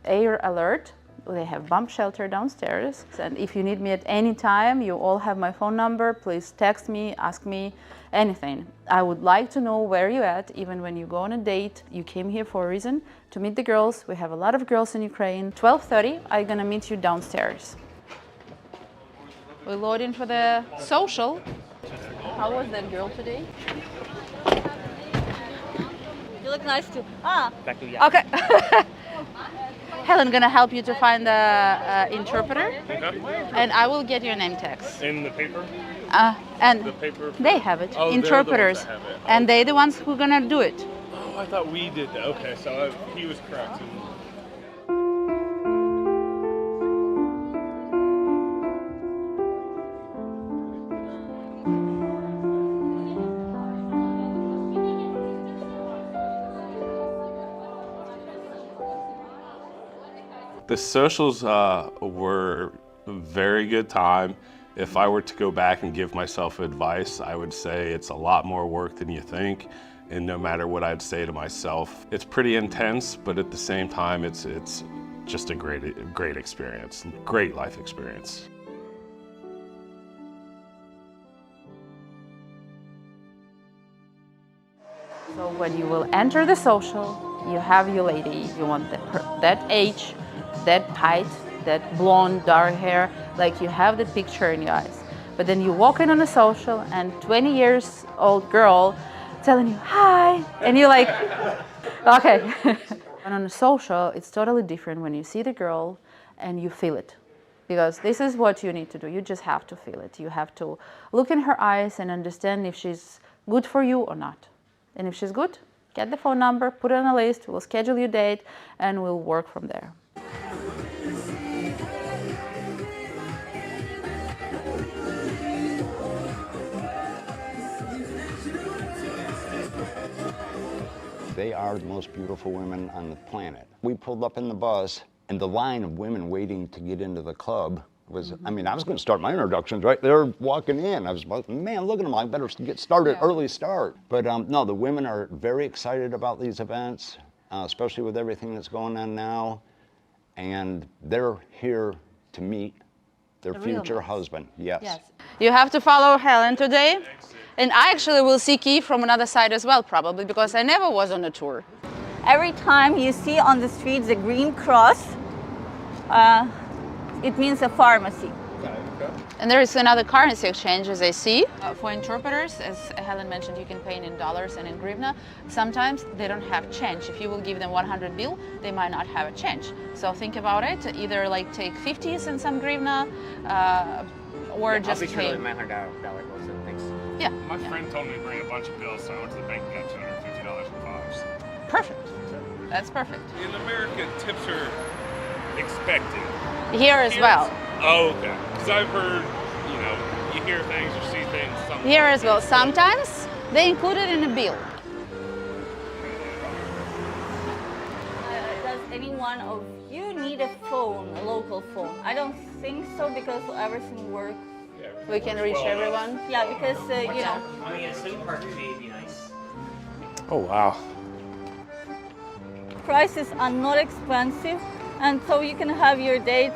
air alert. They have bomb shelter downstairs. And if you need me at any time, you all have my phone number. Please text me, ask me anything. I would like to know where you're at, even when you go on a date. You came here for a reason, to meet the girls. We have a lot of girls in Ukraine. 12:30, I'm gonna meet you downstairs. We're loading for the social. How was that girl today? You look nice too. Back to you. Okay. Helen gonna help you to find the interpreter, Okay. and I will get your name tags. In the paper? And The paper? they have it, Oh, interpreters, they're the ones that have it. and they're the ones who are gonna do it. Oh, I thought we did that. Okay, so he was correct. The socials were a very good time. If I were to go back and give myself advice, I would say it's a lot more work than you think. And no matter what I'd say to myself, it's pretty intense, but at the same time, it's just a great experience, great life experience. So when you will enter the social, you have your lady. You want that age, that height, that blonde, dark hair, like you have the picture in your eyes. But then you walk in on a social and 20 years old girl telling you, hi, and you're like, okay. And on a social, it's totally different when you see the girl and you feel it. Because this is what you need to do. You just have to feel it. You have to look in her eyes and understand if she's good for you or not. And if she's good, get the phone number, put it on a list, we'll schedule your date, and we'll work from there. They are the most beautiful women on the planet. We pulled up in the bus, and the line of women waiting to get into the club was, I mean, I was going to start my introductions right there walking in. I was like, man, look at them, I better get started, early start. But no, the women are very excited about these events, especially with everything that's going on now. And they're here to meet their future husband, yes. You have to follow Helen today. And I actually will see Key from another side as well, probably, because I never was on a tour. Every time you see on the streets the green cross, it means a pharmacy. And there is another currency exchange, as I see. For interpreters, as Helen mentioned, you can pay in dollars and in hryvnia. Sometimes they don't have change. If you will give them 100 bill, they might not have a change. So think about it. Either like take 50s and some hryvnia, or just I'll be pay. sure my $100 bills and things. Yeah. My friend told me to bring a bunch of bills, so I went to the bank and got $250 in fives. Perfect. That's perfect. In America, tips are expected. Here as well. Oh, okay. Because I've heard, you know, you hear things or see things. Here as well. Sometimes they include it in a bill. Does any one of you need a phone, a local phone? I don't think so, because everything works. We can reach everyone. Yeah, because, you know. I mean, a SIM card fee would be nice. Oh, wow. Prices are not expensive, and so you can have your date.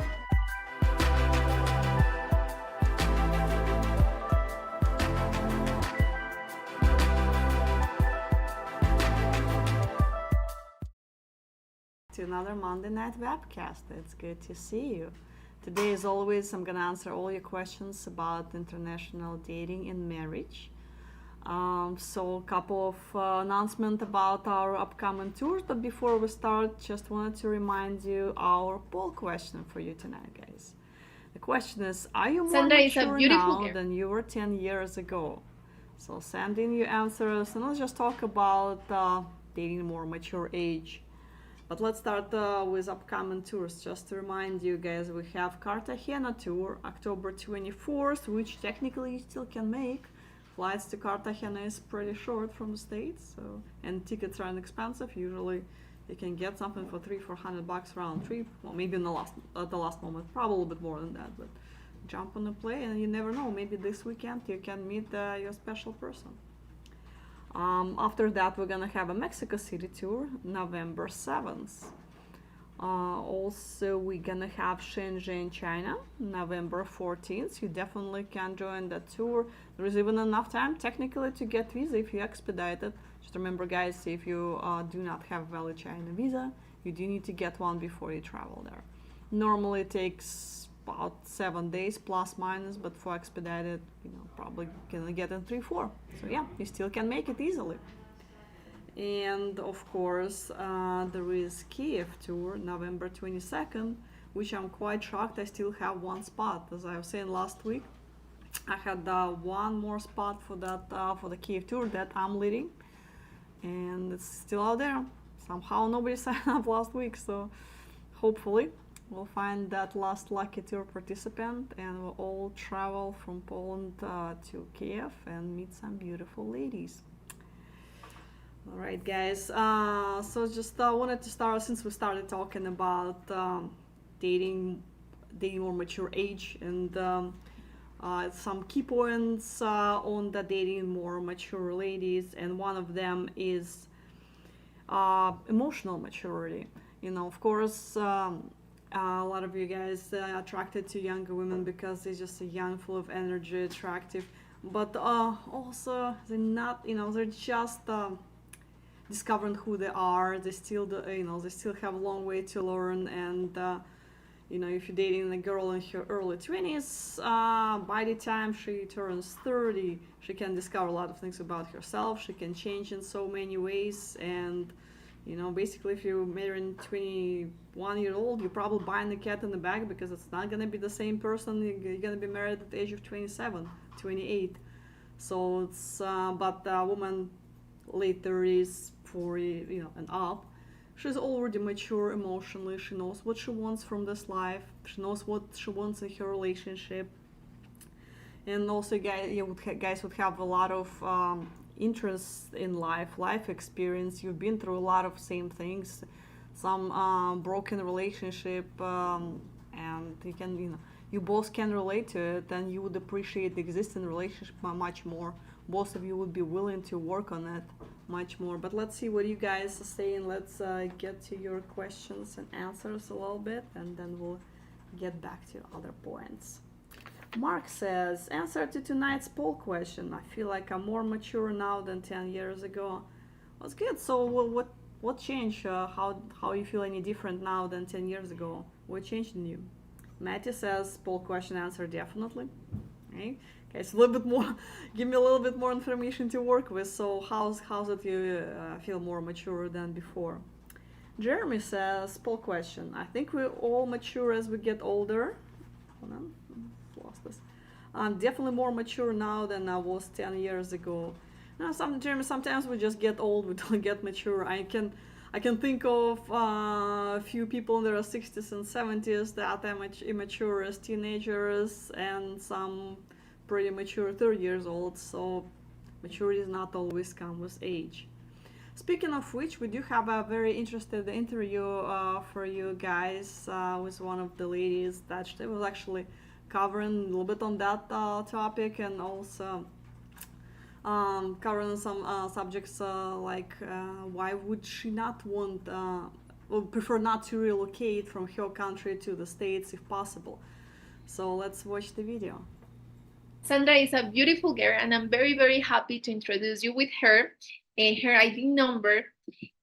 To another Monday night webcast. It's good to see you. Today, as always, I'm going to answer all your questions about international dating and marriage. So a couple of announcements about our upcoming tours, but before we start, just wanted to remind you our poll question for you tonight, guys. The question is, are you more Sandra is a mature beautiful now girl. than you were 10 years ago? So send in your answers, and let's just talk about dating more mature age. But let's start with upcoming tours. Just to remind you guys, we have Cartagena tour, October 24th, which technically you still can make. Flights to Cartagena is pretty short from the States, so, and tickets are inexpensive. Usually you can get something for $300-400 round trip. Well, maybe in at the last moment, probably a bit more than that, but jump on the plane and you never know, maybe this weekend you can meet your special person. After that, we're gonna have a Mexico City tour, November 7th. Also, we're gonna have Shenzhen, China, November 14th. You definitely can join that tour. There is even enough time technically to get visa if you expedite it. Just remember, guys, if you do not have valid China visa, you do need to get one before you travel there. Normally, it takes about 7 days plus minus, but for expedited, probably gonna get in 3-4. So yeah, you still can make it easily. And of course, there is Kiev tour, November 22nd, which I'm quite shocked I still have one spot. As I was saying last week, I had one more spot for that for the Kiev tour that I'm leading, and it's still out there. Somehow nobody signed up last week, so hopefully we'll find that last lucky tour participant, and we'll all travel from Poland to Kiev and meet some beautiful ladies. All right, guys. So just wanted to start, since we started talking about dating more mature age, and some key points on the dating more mature ladies, and one of them is emotional maturity. Of course, a lot of you guys attracted to younger women because they're just young, full of energy, attractive, but also they're not. They're just discovering who they are. They still they still have a long way to learn, and if you're dating a girl in her early 20s, by the time she turns 30, she can discover a lot of things about herself. She can change in so many ways, and basically, if you marry a 21-year-old, you're probably buying the cat in the bag, because it's not gonna be the same person you're gonna be married at the age of 27, 28. So it's but a woman late 30s, 40, and up, she's already mature emotionally. She knows what she wants from this life. She knows what she wants in her relationship. And also, guys would have a lot of interest in life experience. You've been through a lot of same things, some broken relationship, and you both can relate to it, and you would appreciate the existing relationship much more. Both of you would be willing to work on it much more. But let's see what you guys are saying. Let's get to your questions and answers a little bit, and then we'll get back to other points. Mark says, answer to tonight's poll question. I feel like I'm more mature now than 10 years ago. That's good. So what changed? How you feel any different now than 10 years ago? What changed in you? Matty says, poll question answer definitely. Okay, so a little bit more, give me a little bit more information to work with. So how's it you feel more mature than before? Jeremy says, poll question. I think we all mature as we get older. Hold on, lost this. I'm definitely more mature now than I was 10 years ago. Now, Jeremy, sometimes we just get old, we don't get mature. I can think of a few people in their 60s and 70s that are immature as teenagers, and some pretty mature 30 years old. So maturity does not always come with age. Speaking of which, we do have a very interesting interview for you guys with one of the ladies that she was actually covering a little bit on that topic, and also covering some subjects like why would she not want or prefer not to relocate from her country to the States if possible. So let's watch the video. Sandra is a beautiful girl, and I'm very, very happy to introduce you with her. Her ID number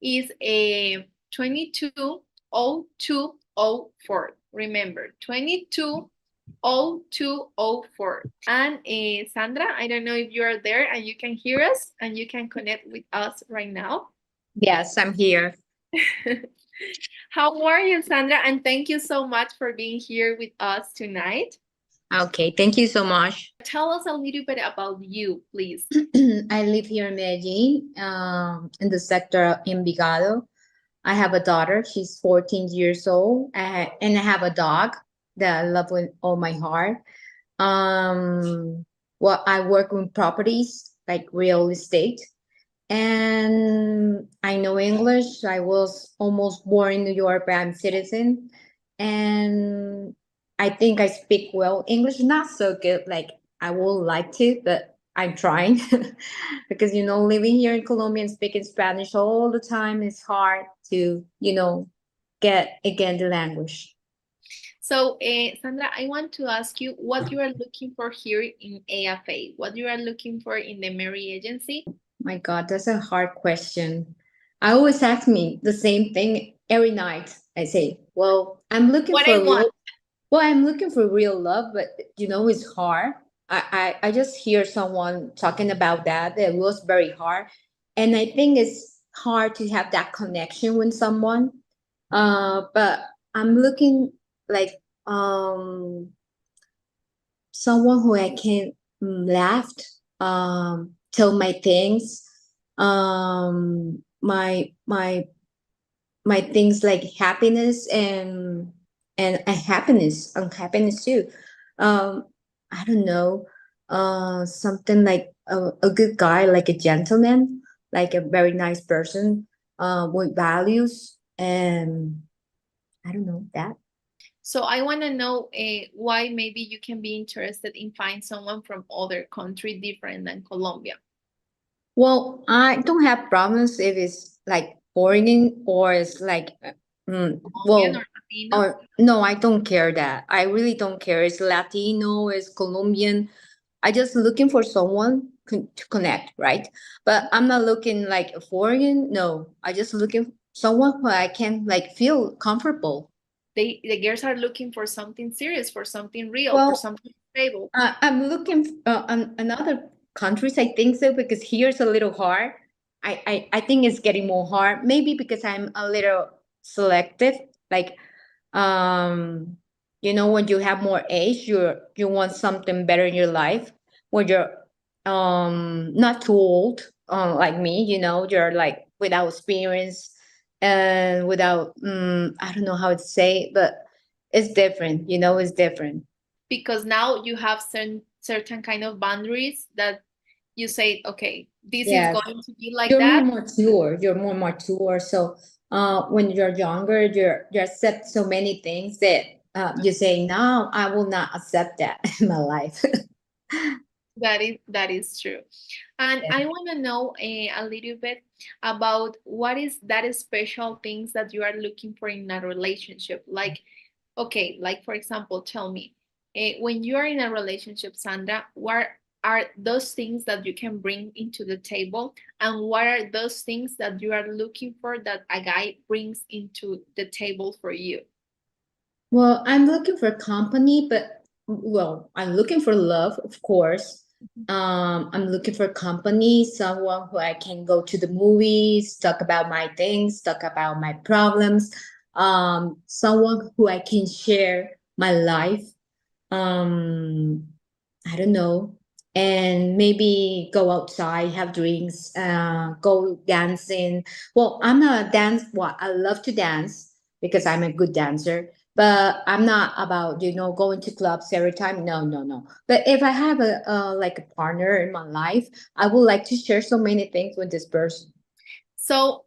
is 220204. Remember, 220204. And Sandra, I don't know if you are there and you can hear us and you can connect with us right now. Yes, I'm here. How are you, Sandra? And thank you so much for being here with us tonight. Okay, thank you so much. Tell us a little bit about you, please. I live here in Medellin, in the sector of Envigado. I have a daughter. She's 14 years old, and I have a dog that I love with all my heart. Well, I work with properties like real estate, and I know English. I was almost born in New York, but I'm citizen, and I think I speak well English, not so good like I would like to, but I'm trying because, living here in Colombia and speaking Spanish all the time is hard to, get again the language. So, Sandra, I want to ask you what you are looking for here in AFA, what you are looking for in the Mary Agency. My God, that's a hard question. I always ask me the same thing every night. I say, well, I'm looking What for I real. want. Well, I'm looking for real love, but it's hard. I just hear someone talking about that. It was very hard. And I think it's hard to have that connection with someone. But I'm looking like someone who I can laugh, tell my things, my things like happiness and happiness too. um I don't know, something like a good guy, like a gentleman, like a very nice person, with values, and I don't know that. So I want to know why maybe you can be interested in find someone from other country different than Colombia. Well, I don't have problems if it's like foreign or it's like, Colombian or well, Latino? or no, I don't care that. I really don't care. It's Latino, it's Colombian. I just looking for someone to connect, right? But I'm not looking like a foreign. No, I just looking for someone who I can like feel comfortable. The girls are looking for something serious, for something real, for Well, something stable. I'm looking on other countries. I think so because here's a little hard. I think it's getting more hard. Maybe because I'm a little selective. Like, um, when you have more age, you want something better in your life. When you're not too old, like me, you're like without experience and without I don't know how to say, but it's different. It's different. Because now you have certain kind of boundaries that you say, okay, this is Yes. going to be like You're more that. mature. You're more mature. So when you're younger, you accept so many things that you say, no, I will not accept that in my life. That is true. And I want to know a little bit about what is that special things that you are looking for in a relationship. Like, okay, like for example, tell me, when you are in a relationship, Sandra, what are those things that you can bring into the table, and what are those things that you are looking for that a guy brings into the table for you? Well, I'm looking for company, but I'm looking for love, of course. I'm looking for company, someone who I can go to the movies, talk about my things, talk about my problems, someone who I can share my life. Um, I don't know, and maybe go outside, have drinks, go dancing. Well, I'm not a dance. Well, I love to dance because I'm a good dancer, but I'm not about going to clubs every time. No, no, no. But if I have like a partner in my life, I would like to share so many things with this person. So,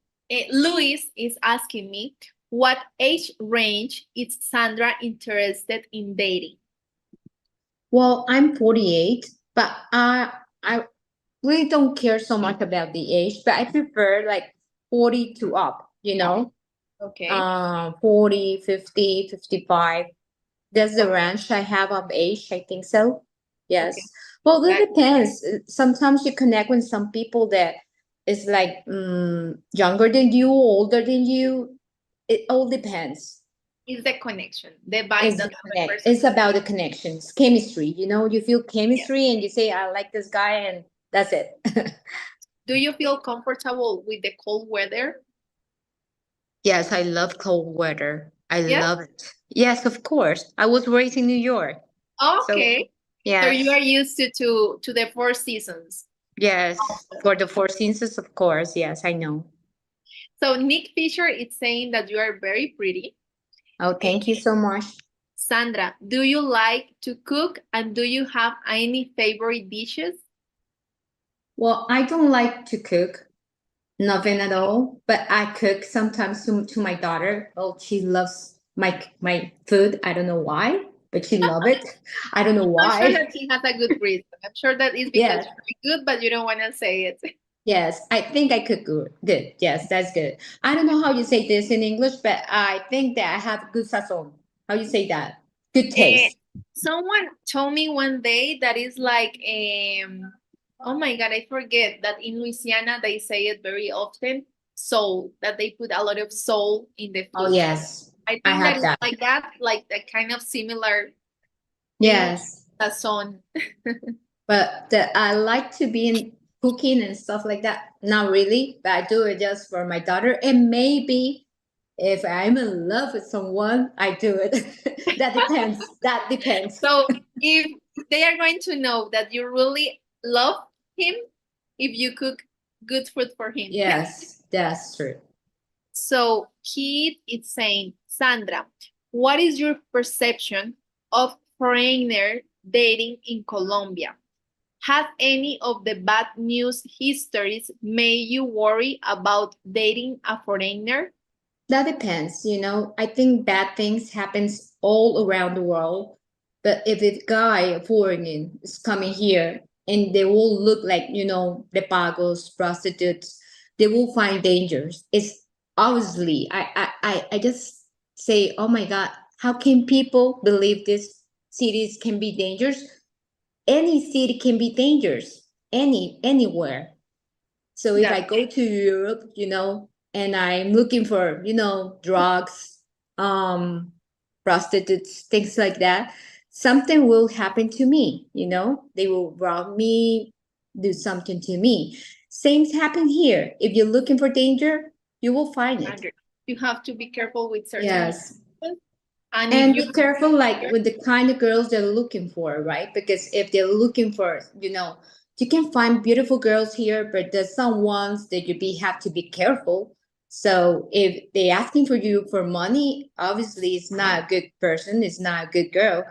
Luis is asking me, what age range is Sandra interested in dating? Well, I'm 48, but I really don't care so much about the age, but I prefer like 40 to up, 40, 50, 55. That's the range I have of age, I think so. Okay. Yes. Well, that That depends. Sometimes you connect with some people that is like younger than you, older than you. It all depends. is the connection, the vibe It's that the the other connect. person. It's about the connections, chemistry. You feel Yeah. chemistry, and you say, "I like this guy," and that's it. Do you feel comfortable with the cold weather? Yes, I love cold weather. I Yeah. love it. Yes, of course. I was raised in New York. So, Okay. So you yes, are used to the 4 seasons. yes. For the Four Seasons, of course. Yes, I know. So Nick Fisher is saying that you are very pretty. Oh, Eh, thank you so much. Sandra, do you like to cook, and do you have any favorite dishes? Well, I don't like to cook, nothing at all, but I cook sometimes to my daughter. Oh, she loves my food. I don't know why, but she love it. I don't know I'm sure why. that she has a good reason. I'm sure that is because Yes. you're very good, but you don't want to say it. Yes, I think I cook good. Good. Yes, that's good. I don't know how you say this in English, but I think that I have good sazon. How you say that? Good Eh, taste. someone told me one day that is like, oh my God, I forget that in Louisiana they say it very often, soul, that they put a lot of soul in the Oh food. yes, I I think that have is that. like that, like a kind of similar thing, Yes, sazon. but I like to be in cooking and stuff like that. Not really, but I do it just for my daughter, and maybe if I'm in love with someone, I do it. That depends. That depends. So if they are going to know that you really love him, if you cook good food for him. Yes, that's true. So Keith is saying, Sandra, what is your perception of foreigner dating in Colombia? Have any of the bad news histories made you worry about dating a foreigner? That depends, you know. I think bad things happens all around the world. But if a guy, a foreigner, is coming here and they will look like, you know, the pagos, prostitutes, they will find dangers. It's obviously I just say, oh my God, how can people believe these cities can be dangerous? Any city can be dangerous. Anywhere. So if I That go to Europe, you know, and I'm looking for, you know, drugs, um, prostitutes, things like that, something will happen to me, you know, they will rob me, do something to me. Same happen here. If you're looking for danger, you will find it. you have to be careful with certain Yes. people. And if And you be careful, like with the kind of girls they're looking for, right? Because if they're looking for, you know, you can find beautiful girls here, but there's some ones that you be have to be careful. So if they asking for you for money, obviously it's not a good person. It's not a good girl.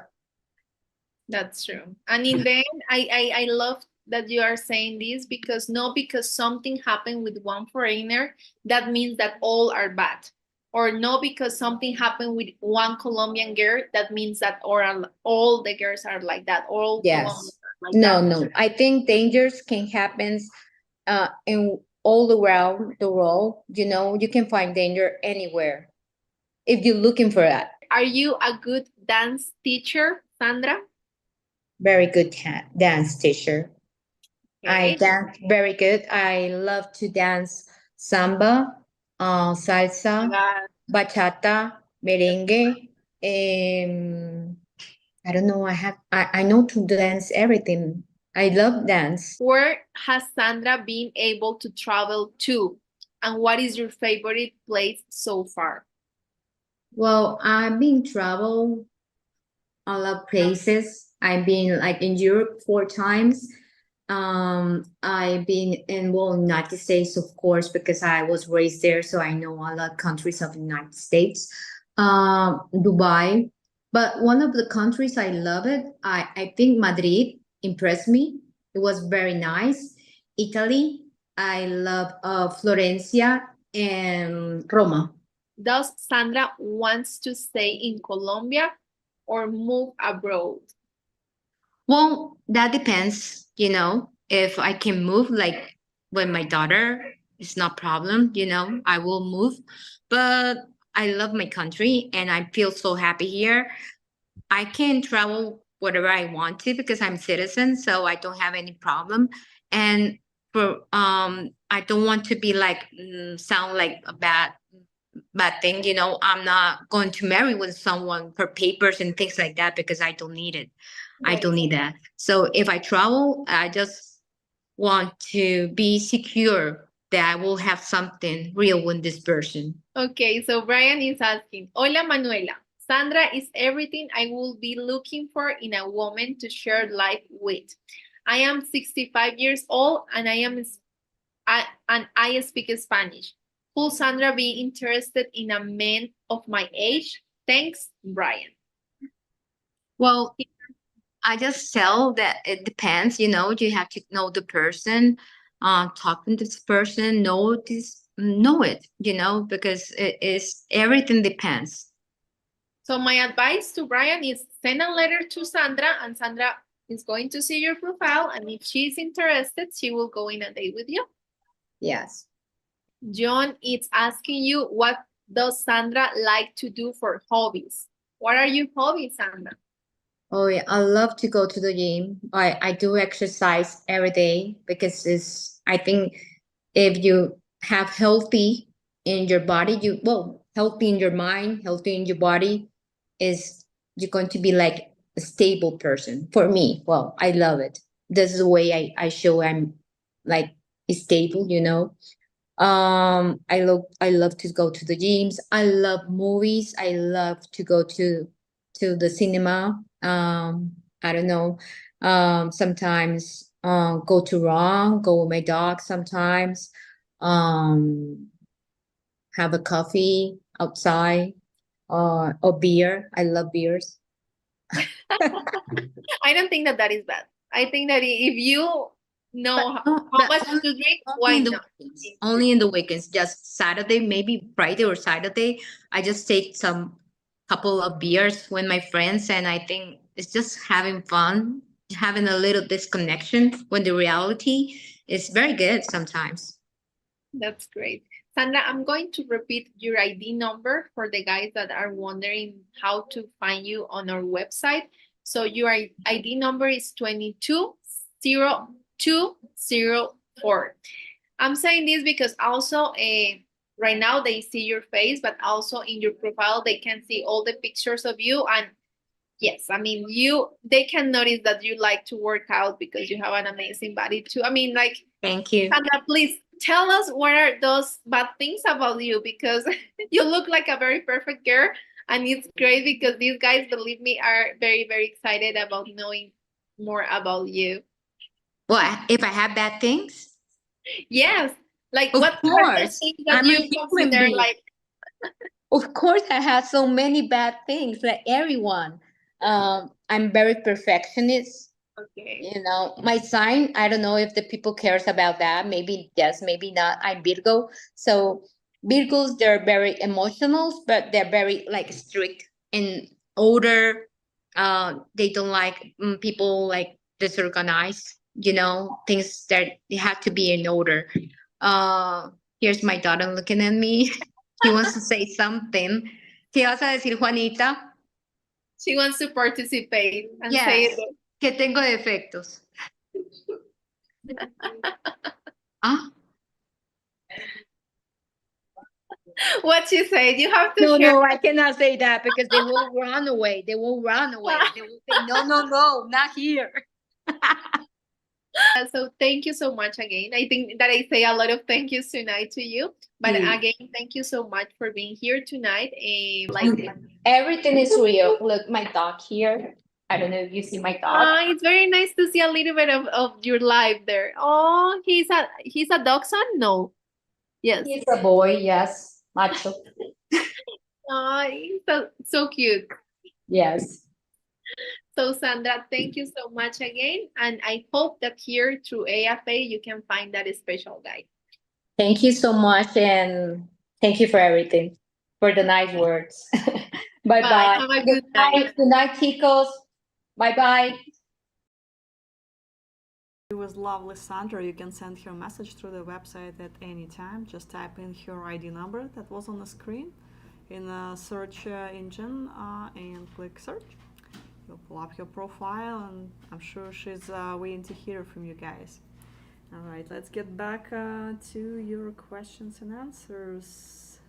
That's true. And in the end, I love that you are saying this because not because something happened with one foreigner, that means that all are bad. Or not because something happened with one Colombian girl, that means that all the girls are like that. All Colombians Yes. are like No, that. no. I think dangers can happen in all around the world. You know, you can find danger anywhere if you're looking for that. Are you a good dance teacher, Sandra? Very good dance teacher. I Okay. dance very good. I love to dance samba, salsa, bachata, merengue. I don't know. I know to dance everything. I love dance. Where has Sandra been able to travel to? And what is your favorite place so far? Well, I've been travel a lot of places. I've been like in Europe 4 times. I've been in well United States, of course, because I was raised there, so I know a lot of countries of the United States. Dubai, but one of the countries I love it. I think Madrid impressed me. It was very nice. Italy, I love Florencia and Roma. Does Sandra wants to stay in Colombia or move abroad? Well, that depends, you know. If I can move like with my daughter, it's not problem, you know, I will move. But I love my country and I feel so happy here. I can travel whatever I want to because I'm citizen, so I don't have any problem. And for I don't want to be like sound like a bad thing, you know. I'm not going to marry with someone for papers and things like that because I don't need it. I That don't is need that. So if I travel, I just want to be secure that I will have something real with this person. okay. So Brian is asking, Hola Manuela. Sandra is everything I will be looking for in a woman to share life with. I am 65 years old and I speak Spanish. Could Sandra be interested in a man of my age? Thanks, Brian. Well, I just tell that it depends, you know, you have to know the person, talk to this person, know it, you know, because it is everything depends. So my advice to Brian is send a letter to Sandra, and Sandra is going to see your profile, and if she's interested, she will go in a date with you. Yes. John is asking you, what does Sandra like to do for hobbies? What are your hobbies, Sandra? Oh yeah, I love to go to the gym. I do exercise every day because it's I think if you have healthy in your body, healthy in your mind, healthy in your body, is you're going to be like a stable person. For me, well, I love it. This is the way I show I'm like stable, you know. I love to go to the gyms. I love movies. I love to go to the cinema. I don't know. Sometimes go to run, go with my dog sometimes. Um, have a coffee outside or beer. I love beers. I don't think that that is bad. I think that if you But, know no, how but much to drink, only why in the not? weekends. Only in the weekends. Just Saturday, maybe Friday or Saturday. I just take some couple of beers with my friends, and I think it's just having fun, having a little disconnection when the reality is very good sometimes. That's great. Sandra, I'm going to repeat your ID number for the guys that are wondering how to find you on our website. So your ID number is 220204. I'm saying this because also right now they see your face, but also in your profile they can see all the pictures of you. And yes, I mean they can notice that you like to work out because you have an amazing body too. I mean, like, Thank you. Sandra, please tell us what are those bad things about you, because you look like a very perfect girl, and it's great because these guys, believe me, are very, very excited about knowing more about you. Well, if I have bad things, Yes, like of what are the course, things that I'm a you human consider being. like, Of course, I have so many bad things, like everyone. I'm very perfectionist. okay, You know, my sign, I don't know if the people cares about that. Maybe yes, maybe not. I'm Virgo. So Virgos, they're very emotional, but they're very like strict and older. They don't like people like disorganized, you know, things that they have to be in order. Here's my daughter looking at me. She wants to say something. ¿Qué vas a decir, Juanita? she wants to participate and say Yes, que tengo defectos. Ah, what she said. You have to no, share. no, I cannot say that because they will run away. They will run away. They will say, no, no, no, not here. So thank you so much again. I think that I say a lot of thank yous tonight to you. But Sí. again, thank you so much for being here tonight. Like, Everything is real. Look, my dog here. I don't know if you see my dog. it's very nice to see a little bit of your life there. Oh, he's a dachshund? No. Yes. He's a boy, yes. Macho. Oh, he's so cute. Yes. So Sandra, thank you so much again. And I hope that here through AFA you can find that special guy. Thank you so much. And thank you for everything, for the nice words. Bye Bye. bye. Have a Good good night. night. Good night, chicos. Bye bye. It was lovely, Sandra. You can send her a message through the website at any time. Just type in her ID number that was on the screen in a search engine and click search. You'll pull up her profile, and I'm sure she's waiting to hear from you guys. All right, let's get back to your questions and answers.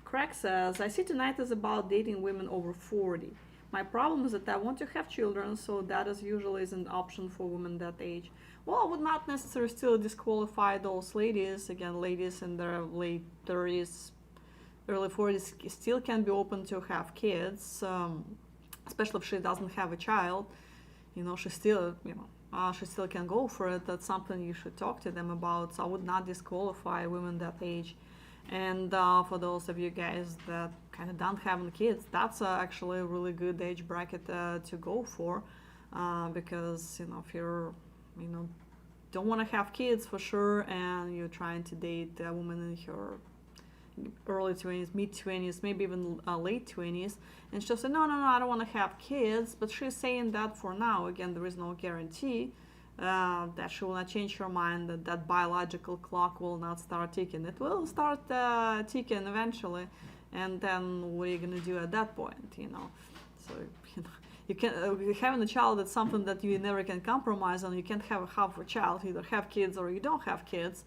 Craig says, I see tonight is about dating women over 40. My problem is that I want to have children, so that is usually is an option for women that age. Well, I would not necessarily still disqualify those ladies. Again, ladies in their late 30s, early 40s still can be open to have kids, especially if she doesn't have a child. You know, she still, she still can go for it. That's something you should talk to them about. So I would not disqualify women that age. And for those of you guys that kind of don't have kids, that's actually a really good age bracket to go for, because if you're, don't want to have kids for sure, and you're trying to date a woman in her early 20s, mid 20s, maybe even late 20s, and she'll say, no, I don't want to have kids, but she's saying that for now. Again, there is no guarantee. that she will not change her mind, that that biological clock will not start ticking. It will start ticking eventually, and then what are you gonna do at that point, you know? So you know, you can having a child is something that you never can compromise on. You can't have half a child, either have kids or you don't have kids.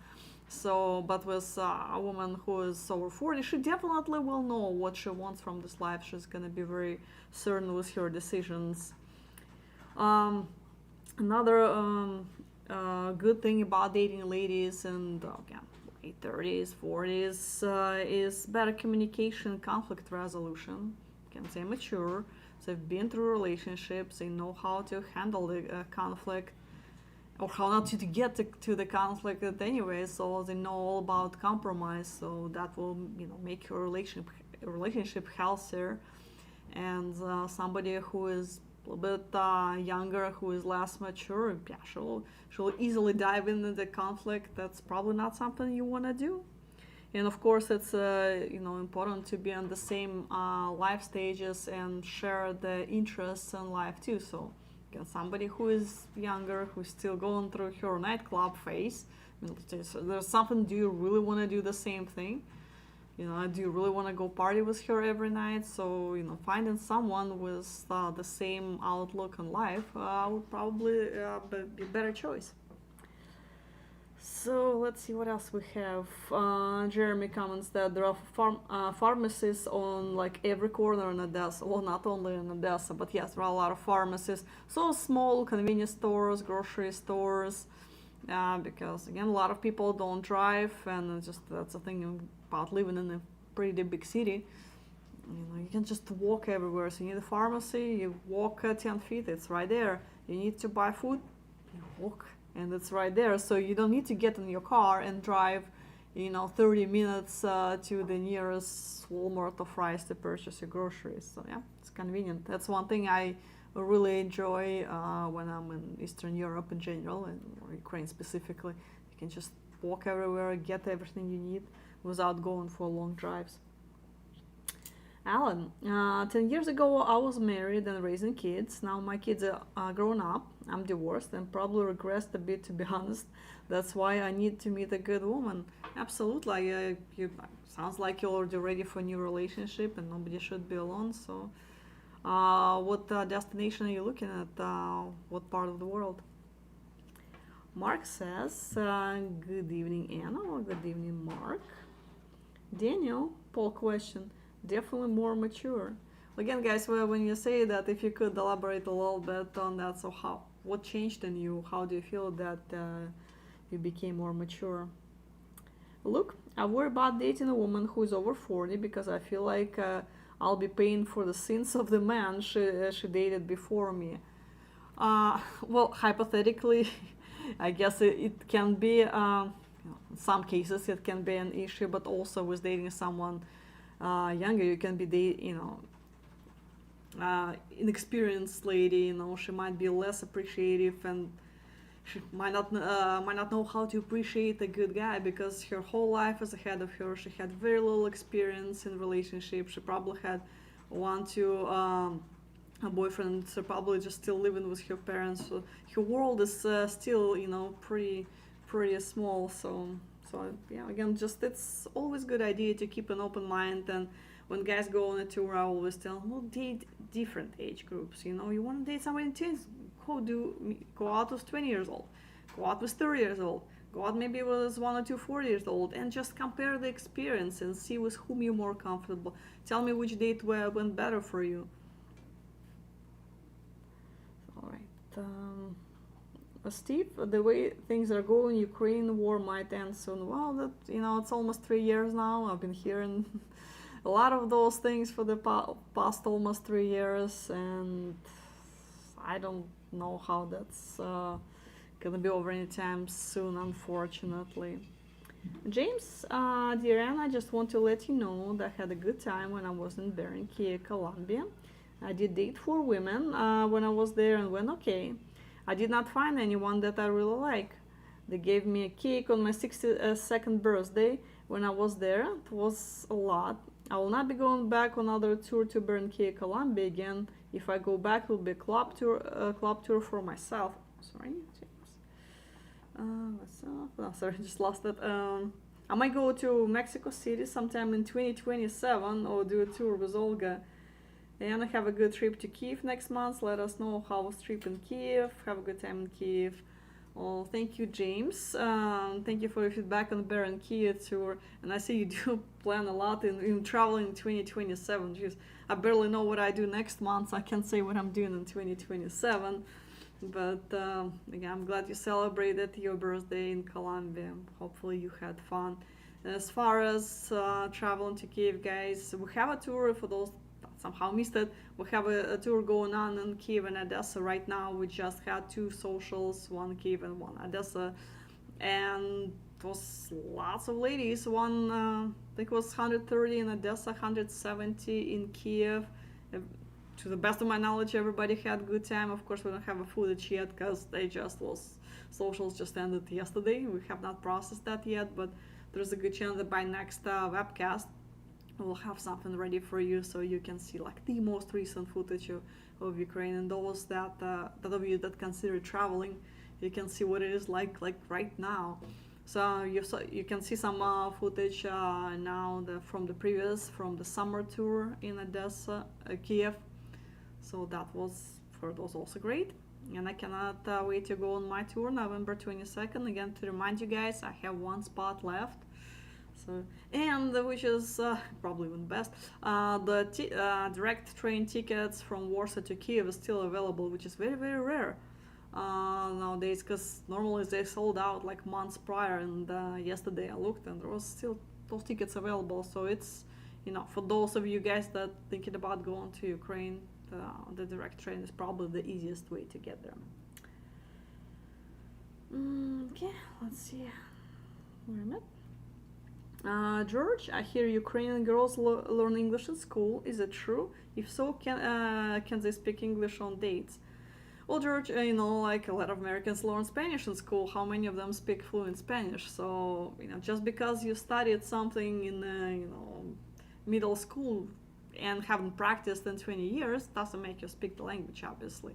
So, but with a woman who is over 40, she definitely will know what she wants from this life. She's gonna be very certain with her decisions. Another good thing about dating ladies and again late 30s, 40s is better communication, conflict resolution. You can say mature. So they've been through relationships. They know how to handle the conflict, or how not to get to the conflict anyway. So they know all about compromise. So that will, you know, make your relationship healthier. And somebody who is a little bit younger, who is less mature, yeah, she'll easily dive into the conflict. That's probably not something you want to do. And of course, it's you know, important to be on the same life stages and share the interests in life too. So, again, somebody who is younger, who's still going through her nightclub phase, I mean, there's something. Do you really want to do the same thing? You know, do you really want to go party with her every night? So, you know, finding someone with the same outlook on life would probably be a better choice. So let's see what else we have. Jeremy comments that there are pharmacies on like every corner in Odessa. Well, not only in Odessa, but yes, there are a lot of pharmacies. So small convenience stores, grocery stores, because again, a lot of people don't drive, and it's just that's the thing about living in a pretty big city. You know, you can just walk everywhere. So you need a pharmacy, you walk 10 feet, it's right there. You need to buy food, you walk, and it's right there. So you don't need to get in your car and drive, you know, 30 minutes to the nearest Walmart or Fry's to purchase your groceries. So yeah, it's convenient. That's one thing I really enjoy when I'm in Eastern Europe in general, and or Ukraine specifically. You can just walk everywhere, get everything you need without going for long drives. Alan, 10 years ago I was married and raising kids. Now my kids are grown up. I'm divorced and probably regressed a bit, to be honest. That's why I need to meet a good woman. Absolutely. You sounds like you're already ready for a new relationship, and nobody should be alone. So, what destination are you looking at? What part of the world? Mark says, good evening, Anna, or good evening, Mark. Daniel, poll question. Definitely more mature. Again, guys, well, when you say that, if you could elaborate a little bit on that, so what changed in you? How do you feel that you became more mature? Look, I worry about dating a woman who is over 40 because I feel like I'll be paying for the sins of the man she dated before me. Well, hypothetically, I guess it can be, in some cases, it can be an issue, but also with dating someone younger, you can be inexperienced lady. You know, she might be less appreciative, and she might not know how to appreciate a good guy because her whole life is ahead of her. She had very little experience in relationships. She probably had one, two a boyfriend. So probably just still living with her parents. So her world is still, you know, pretty small. So yeah, again, just it's always a good idea to keep an open mind. And when guys go on a tour, I always tell them, well, date different age groups. You know, you want to date somebody in teens, go out with 20 years old, go out with 30 years old, go out maybe with 1 or 2 40 years old, and just compare the experience and see with whom you're more comfortable. Tell me which date went better for you. All right. Steve, the way things are going, Ukraine war might end soon. Well, that, you know, it's almost 3 years now. I've been hearing a lot of those things for the past almost 3 years, and I don't know how that's gonna be over anytime soon, unfortunately. James, dear Anne, I just want to let you know that I had a good time when I was in Barranquilla, Colombia. I did date 4 women when I was there and went okay. I did not find anyone that I really like. They gave me a cake on my 62nd birthday when I was there. It was a lot. I will not be going back on another tour to Barranquilla, Colombia again. If I go back, it will be a club tour for myself. Sorry, James. Sorry, just lost it. I might go to Mexico City sometime in 2027 or do a tour with Olga. And I have a good trip to Kiev next month. Let us know how was trip in Kiev. Have a good time in Kiev. Oh, thank you, James. Thank you for your feedback on the Bear and Kia tour. And I see you do plan a lot in traveling in 2027. Jeez, I barely know what I do next month, so I can't say what I'm doing in 2027. But again, I'm glad you celebrated your birthday in Colombia. Hopefully you had fun. As far as traveling to Kiev, guys, we have a tour for those that somehow missed it. We have a tour going on in Kiev and Odessa right now. We just had 2 socials, one Kiev and one Odessa, and it was lots of ladies. One I think it was 130 in Odessa, 170 in Kiev. To the best of my knowledge, everybody had a good time. Of course, we don't have a footage yet because they just was socials just ended yesterday. We have not processed that yet, but there's a good chance that by next webcast we'll have something ready for you so you can see like the most recent footage of Ukraine. And those that of you that consider traveling, you can see what it is like right now. So you can see some footage now from the summer tour in Odessa, Kiev. So that was for those also great. And I cannot wait to go on my tour November 22nd. Again, to remind you guys, I have 1 spot left. So, and which is probably one best. The direct train tickets from Warsaw to Kiev is still available, which is very, very rare nowadays, because normally they sold out like months prior. And yesterday I looked and there was still those tickets available. So it's, for those of you guys that thinking about going to Ukraine, the direct train is probably the easiest way to get there. Okay, let's see. Where am I? George, I hear Ukrainian girls learn English in school. Is it true? If so, can they speak English on dates? Well, George, like a lot of Americans learn Spanish in school. How many of them speak fluent Spanish? So, just because you studied something in, middle school and haven't practiced in 20 years doesn't make you speak the language, obviously.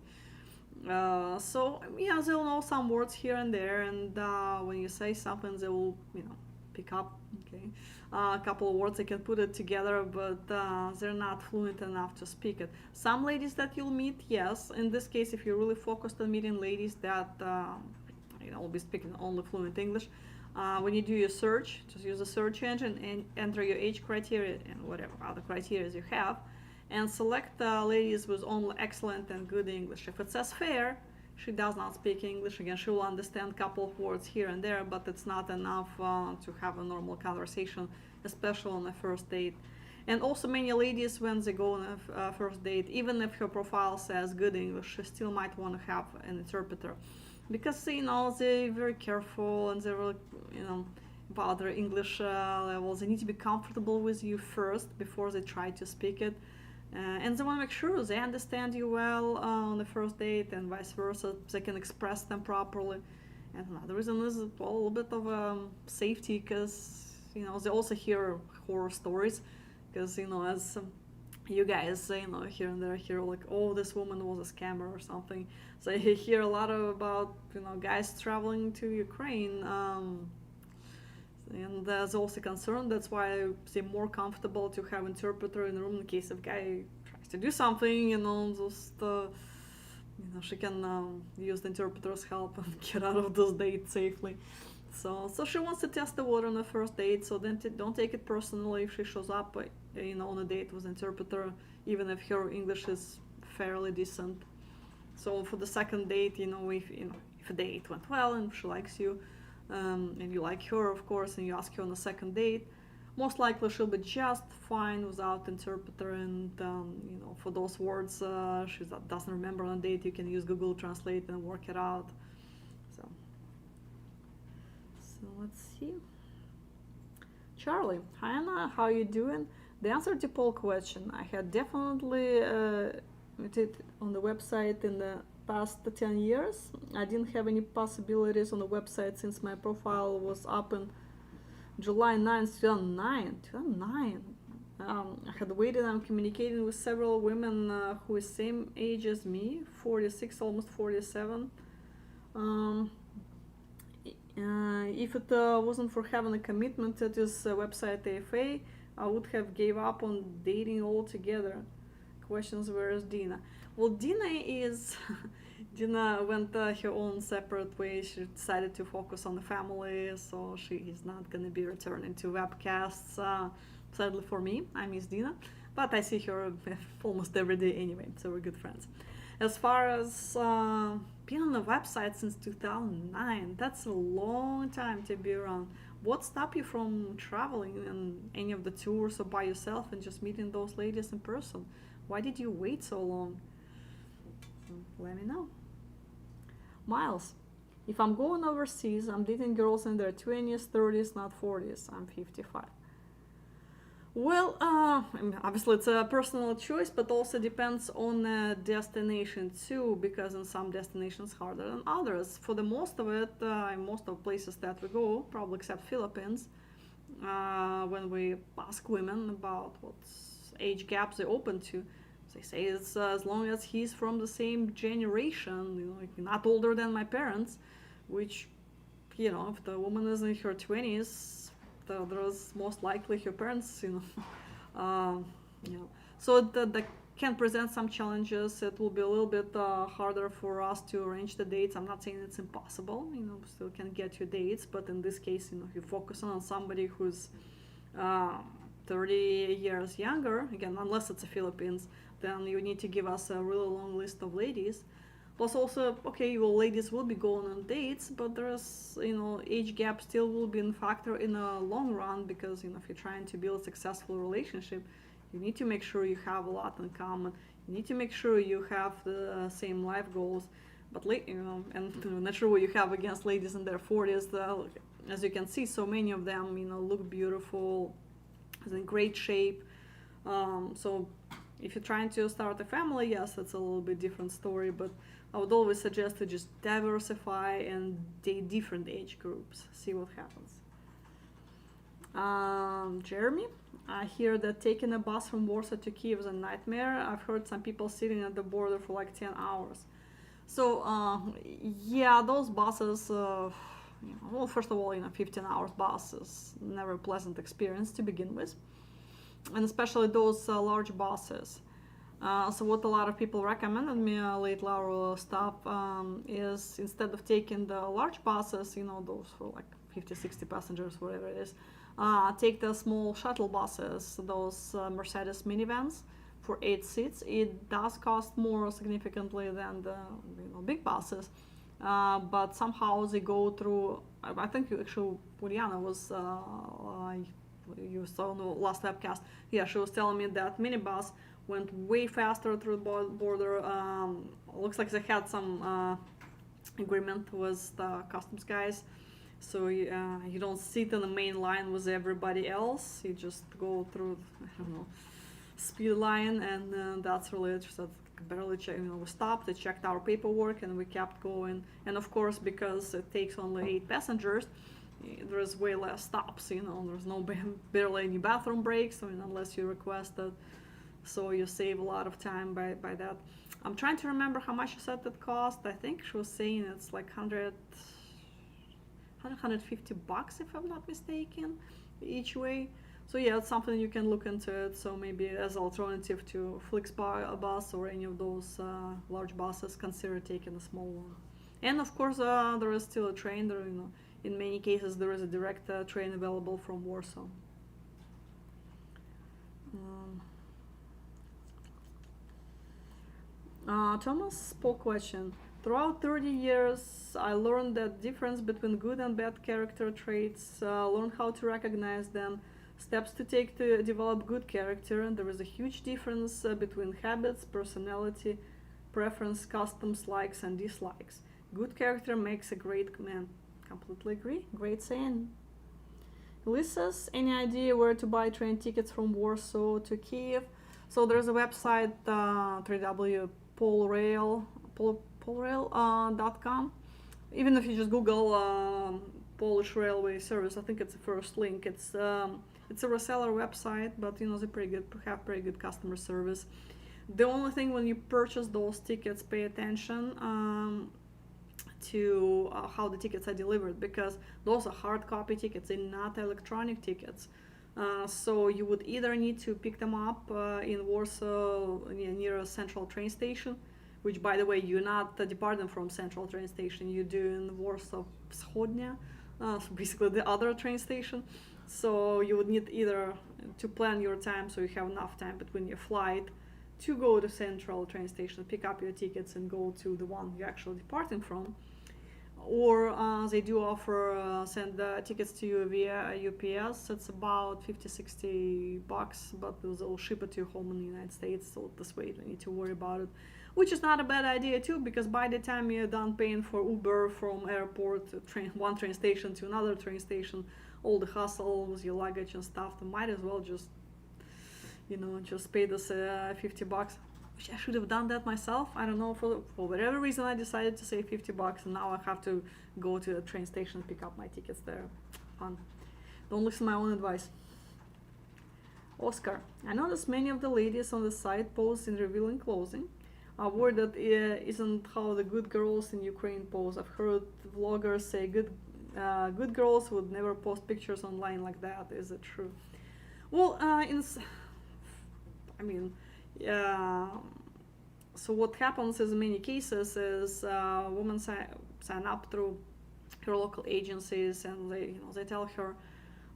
So, they'll know some words here and there, and when you say something, they will, pick up, okay, a couple of words, they can put it together, but they're not fluent enough to speak it. Some ladies that you'll meet, yes. In this case, if you're really focused on meeting ladies that, will be speaking only fluent English, when you do your search, just use the search engine and enter your age criteria and whatever other criteria you have, and select ladies with only excellent and good English. If it says fair, she does not speak English. Again, she will understand a couple of words here and there, but it's not enough to have a normal conversation, especially on a first date. And also many ladies, when they go on a first date, even if her profile says good English, she still might want to have an interpreter. Because, they're very careful and they're really, about their English levels. They need to be comfortable with you first before they try to speak it. And they want to make sure they understand you well on the first date and vice versa. They can express them properly. And another reason is a little bit of safety, because, they also hear horror stories. Because, as you guys say, here and there, hear like, oh, this woman was a scammer or something. So you hear a lot about, guys traveling to Ukraine. And there's also concern. That's why they're more comfortable to have interpreter in the room in case if guy tries to do something, just, she can use the interpreter's help and get out of this date safely. So she wants to test the water on the first date. So then don't take it personally if she shows up, on a date with an interpreter, even if her English is fairly decent. So for the second date, if a date went well and she likes you, and you like her, of course, and you ask her on the second date, most likely she'll be just fine without interpreter. And for those words she doesn't remember on a date, you can use Google Translate and work it out. So let's see. Charlie, hi Anna, how you doing? The answer to poll question, I had definitely it on the website in the past 10 years. I didn't have any possibilities on the website since my profile was up in July 9th, 2009. I had waited. I'm communicating with several women who is same age as me, 46, almost 47. If it wasn't for having a commitment to this website AFA, I would have gave up on dating altogether. Questions, where is Dina? Well, Dina is Dina went her own separate way. She decided to focus on the family, so she is not gonna be returning to webcasts. Sadly for me, I miss Dina, but I see her almost every day anyway, so we're good friends. As far as being on the website since 2009, that's a long time to be around. What stopped you from traveling in any of the tours or by yourself and just meeting those ladies in person? Why did you wait so long? Let me know. Miles, if I'm going overseas, I'm dating girls in their 20s, 30s, not 40s. I'm 55. Well, I mean, obviously it's a personal choice, but also depends on the destination too, because in some destinations harder than others. For the most of it, in most of places that we go, probably except Philippines, when we ask women about what age gaps they're open to, they say it's as long as he's from the same generation, like not older than my parents, which, if the woman is in her 20s, there's most likely her parents, So that can present some challenges. It will be a little bit harder for us to arrange the dates. I'm not saying it's impossible, still can get you dates, but in this case, you focus on somebody who's 30 years younger, again, unless it's the Philippines, then you need to give us a really long list of ladies. Plus also, okay, well, ladies will be going on dates, but there's, age gap still will be a factor in the long run, because, if you're trying to build a successful relationship, you need to make sure you have a lot in common. You need to make sure you have the same life goals. But, and I'm not sure what you have against ladies in their 40s. As you can see, so many of them, look beautiful, is in great shape. So if you're trying to start a family, yes, it's a little bit different story, but I would always suggest to just diversify and date different age groups, see what happens. Jeremy, I hear that taking a bus from Warsaw to Kiev is a nightmare. I've heard some people sitting at the border for like 10 hours. So, yeah, those buses, well, first of all, 15 hours bus is never a pleasant experience to begin with, and especially those large buses. So what a lot of people recommended me late Laurel stop is, instead of taking the large buses, those for like 50, 60 passengers, whatever it is, take the small shuttle buses, those Mercedes minivans for 8 seats. It does cost more significantly than the big buses, but somehow they go through. I think actually Poliana was you saw in the last webcast. Yeah, she was telling me that minibus went way faster through the border. Looks like they had some agreement with the customs guys, so you don't sit in the main line with everybody else. You just go through, I don't know, speed line, and that's really it. So barely we stopped, they checked our paperwork, and we kept going. And of course, because it takes only 8 passengers, there's way less stops. There's barely any bathroom breaks. Unless you request it, so you save a lot of time by that. I'm trying to remember how much she said that cost. I think she was saying it's like 150 bucks, if I'm not mistaken, each way. So yeah, it's something you can look into it. So maybe as an alternative to Flixbus or any of those large buses, consider taking a small one. And of course, there is still a train. There, in many cases, there is a direct train available from Warsaw. Thomas' poll question. Throughout 30 years, I learned the difference between good and bad character traits, learned how to recognize them, steps to take to develop good character, and there is a huge difference between habits, personality, preference, customs, likes, and dislikes. Good character makes a great man. Completely agree. Great saying. Ulysses, any idea where to buy train tickets from Warsaw to Kiev? So there's a website, www.polrail.com. Even if you just Google Polish Railway Service, I think it's the first link. It's a reseller website, but they have pretty good customer service. The only thing when you purchase those tickets, pay attention. to how the tickets are delivered, because those are hard copy tickets, they're not electronic tickets. So you would either need to pick them up in Warsaw near a central train station, which, by the way, you're not departing from central train station, you do in Warsaw Wschodnia, so basically the other train station. So you would need either to plan your time so you have enough time between your flight to go to central train station, pick up your tickets and go to the one you're actually departing from, or they do offer send the tickets to you via UPS. It's about 50-60 bucks, but they'll ship it to your home in the United States, so this way you don't need to worry about it, which is not a bad idea too, because by the time you're done paying for Uber from airport to one train station to another train station, all the hustle with your luggage and stuff, you might as well just just pay this 50 bucks, which I should have done that myself. I don't know, for whatever reason I decided to save 50 bucks, and now I have to go to the train station and pick up my tickets there. Fun. Don't listen to my own advice. Oscar, I noticed many of the ladies on the site pose in revealing clothing. A word that isn't how the good girls in Ukraine pose. I've heard vloggers say good girls would never post pictures online like that. Is it true? Well, so what happens in many cases is women sign up through her local agencies, and they tell her,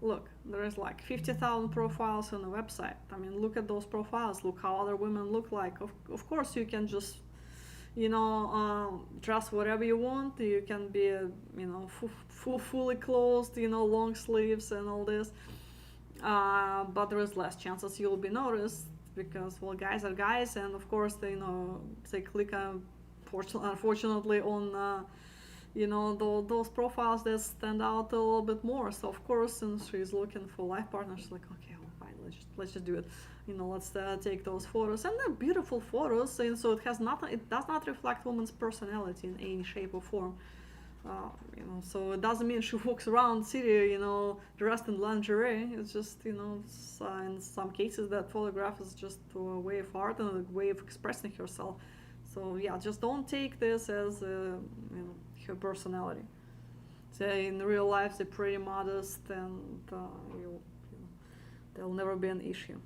look, there is like 50,000 profiles on the website. I mean, look at those profiles. Look how other women look like. Of course, you can just dress whatever you want. You can be fully clothed, long sleeves and all this. But there is less chances you'll be noticed, because, well, guys are guys, and of course they click unfortunately on those profiles that stand out a little bit more. So of course, since she's looking for life partners, she's like, okay, well, fine, let's just do it. Let's take those photos, and they're beautiful photos, and so it does not reflect woman's personality in any shape or form. So it doesn't mean she walks around city, dressed in lingerie. It's just, in some cases that photograph is just a way of art and a way of expressing herself. So yeah, just don't take this as her personality. So in real life, they're pretty modest, and there'll never be an issue.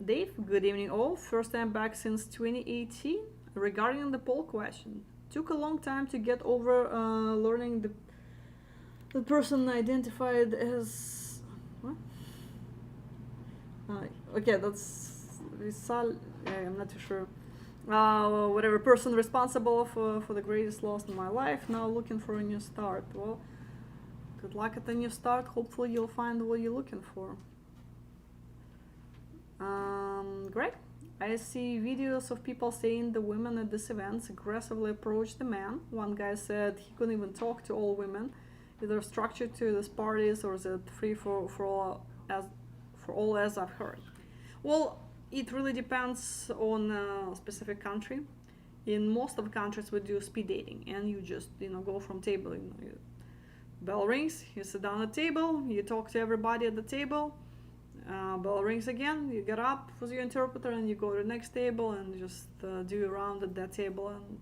Dave, good evening all. First time back since 2018. Regarding the poll question, took a long time to get over learning the person identified as what? Okay, that's I'm not too sure. Whatever, person responsible for the greatest loss in my life, now looking for a new start. Well, good luck at the new start. Hopefully you'll find what you're looking for. Great. I see videos of people saying the women at these events aggressively approach the man. One guy said he couldn't even talk to all women. Either structured to these parties, or is it free for all, as I've heard. Well, it really depends on a specific country. In most of the countries we do speed dating, and you just go from table. Bell rings, you sit down at the table, you talk to everybody at the table. Bell rings again, you get up with your interpreter and you go to the next table and just do a round at that table and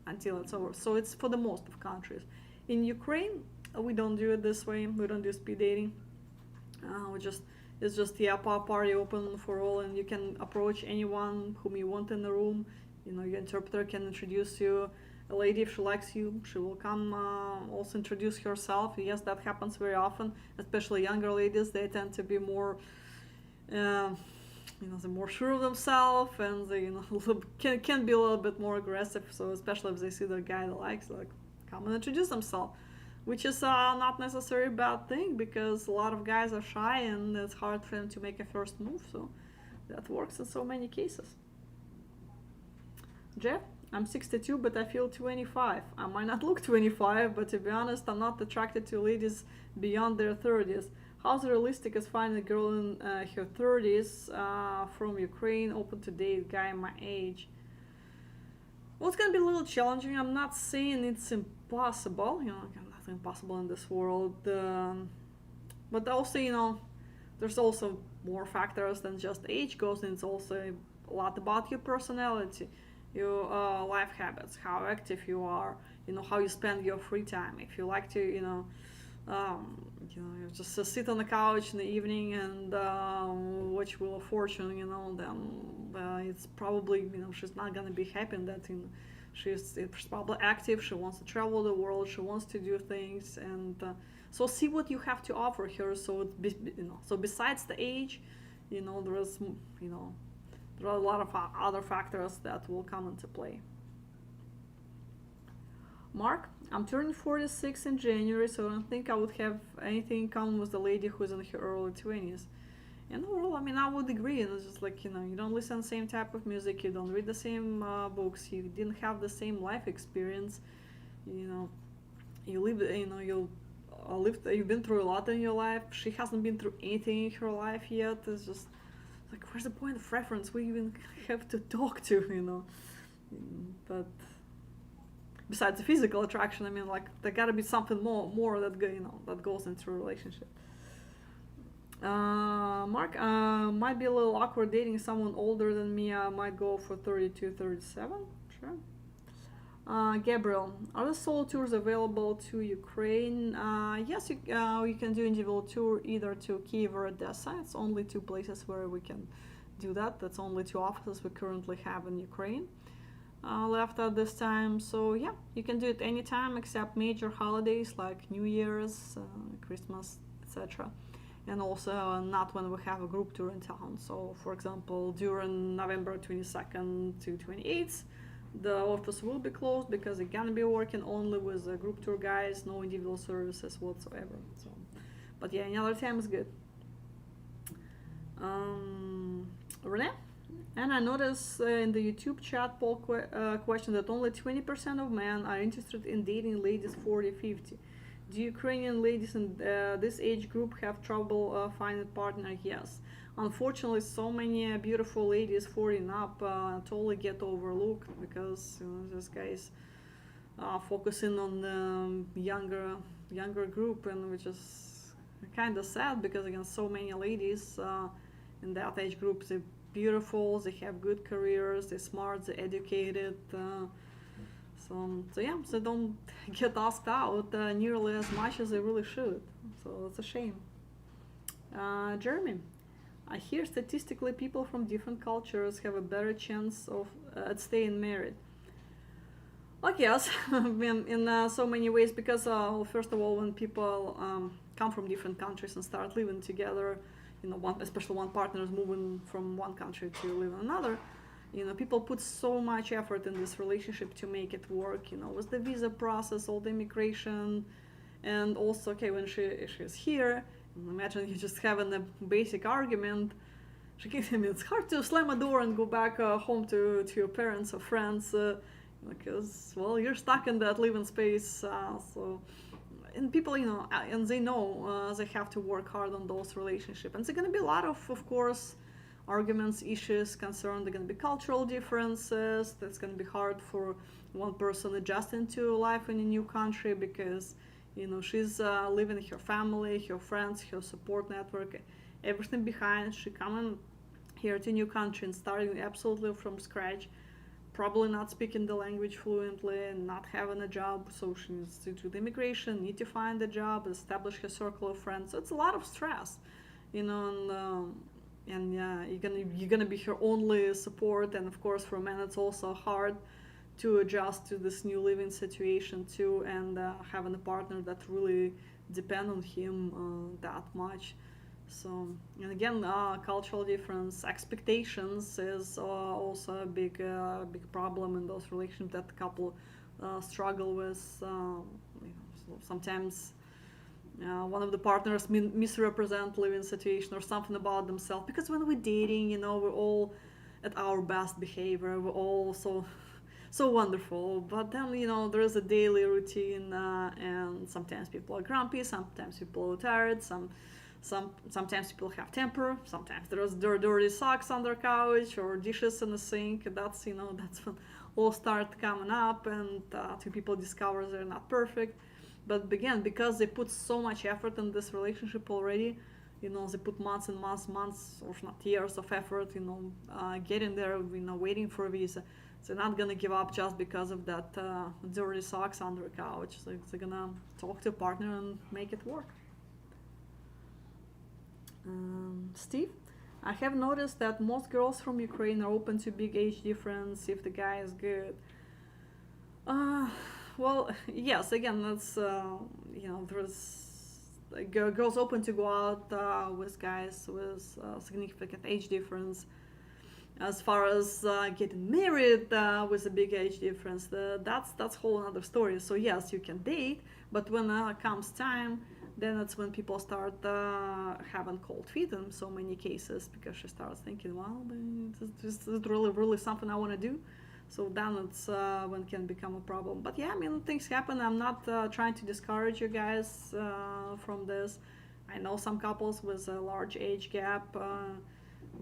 until it's over. So it's for the most of countries. In Ukraine, we don't do it this way. We don't do speed dating. It's just the party open for all, and you can approach anyone whom you want in the room. Your interpreter can introduce you. A lady, if she likes you, she will come also introduce herself. Yes, that happens very often, especially younger ladies. They tend to be more, they're more sure of themselves, and they, can be a little bit more aggressive. So especially if they see the guy they likes, like, come and introduce themselves, which is not necessarily a bad thing, because a lot of guys are shy and it's hard for them to make a first move. So that works in so many cases. Jeff? I'm 62, but I feel 25. I might not look 25, but to be honest, I'm not attracted to ladies beyond their 30s. How's realistic as finding a girl in her 30s from Ukraine, open to date guy my age? Well, it's gonna be a little challenging. I'm not saying it's impossible. Nothing impossible in this world. But also, there's also more factors than just age goes, and it's also a lot about your personality. your life habits, how active you are, how you spend your free time. If you like to, you just sit on the couch in the evening and watch Wheel of Fortune, then it's probably, she's not gonna be happy in that. She's probably active. She wants to travel the world. She wants to do things, and so see what you have to offer her. So so besides the age, there's, there are a lot of other factors that will come into play. Mark, I'm turning 46 in January, so I don't think I would have anything in common with the lady who's in her early 20s. And overall, I mean, I would agree. And it's just like, you don't listen to the same type of music, you don't read the same books, you didn't have the same life experience. You live, you've been through a lot in your life. She hasn't been through anything in her life yet. It's just like, where's the point of reference? We even have to talk to. But besides the physical attraction, I mean, like, there gotta be something more that that goes into a relationship. Mark, might be a little awkward dating someone older than me. I might go for 32, 37. Sure. Gabriel, are the solo tours available to Ukraine? Yes, you can do individual tour either to Kiev or Odessa. It's only two places where we can do that. That's only two offices we currently have in Ukraine left at this time. So yeah, you can do it anytime except major holidays like New Year's, Christmas, etc. And also not when we have a group tour in town. So for example, during November 22nd to 28th, the office will be closed because they're gonna be working only with the group tour guys, no individual services whatsoever. So, but yeah, any other time is good. Renee? And I noticed in the YouTube chat poll question that only 20% of men are interested in dating ladies 40-50. Do Ukrainian ladies in this age group have trouble finding a partner? Yes. Unfortunately, so many beautiful ladies 40 and up totally get overlooked because this guy's focusing on the younger group, and which is kind of sad because again, so many ladies in that age group, they're beautiful, they have good careers, they're smart, they're educated. So yeah, they don't get asked out nearly as much as they really should. So it's a shame. Jeremy, I hear statistically people from different cultures have a better chance of at staying married. Like yes, in so many ways because first of all, when people come from different countries and start living together, especially one partner is moving from one country to live in another. People put so much effort in this relationship to make it work, with the visa process, all the immigration, and also, okay, when she's here, imagine you just having a basic argument. It's hard to slam a door and go back home to your parents or friends, because, well, you're stuck in that living space, and people, and they know they have to work hard on those relationships. And there's going to be a lot of course, arguments, issues, concerns. There are going to be cultural differences. That's going to be hard for one person adjusting to life in a new country because, she's leaving her family, her friends, her support network, everything behind. She coming here to a new country and starting absolutely from scratch, probably not speaking the language fluently, not having a job. So she needs to do the immigration, need to find a job, establish her circle of friends. So it's a lot of stress, and yeah, you're gonna be her only support. And of course, for men, it's also hard to adjust to this new living situation too, and having a partner that really depend on him that much. So, and again, cultural difference, expectations is also a big problem in those relationships that the couple struggle with. So sometimes one of the partners misrepresent living situation or something about themselves, because when we're dating, we're all at our best behavior, we're all so wonderful, but then there is a daily routine, and sometimes people are grumpy, sometimes people are tired, sometimes people have temper, sometimes there's dirty socks on their couch or dishes in the sink. That's that's when all start coming up, and two people discover they're not perfect. But again, because they put so much effort in this relationship already, they put months and months, or not years of effort, getting there, waiting for a visa, they're not gonna give up just because of that dirty socks under the couch. So they're gonna talk to a partner and make it work. Steve, I have noticed that most girls from Ukraine are open to big age difference if the guy is good. Well, yes. Again, that's there's girls open to go out with guys with significant age difference. As far as getting married with a big age difference, that's whole another story. So yes, you can date, but when comes time, then that's when people start having cold feet in so many cases, because she starts thinking, well, this is really something I want to do. So then it's when it can become a problem. But yeah, I mean, things happen. I'm not trying to discourage you guys from this. I know some couples with a large age gap,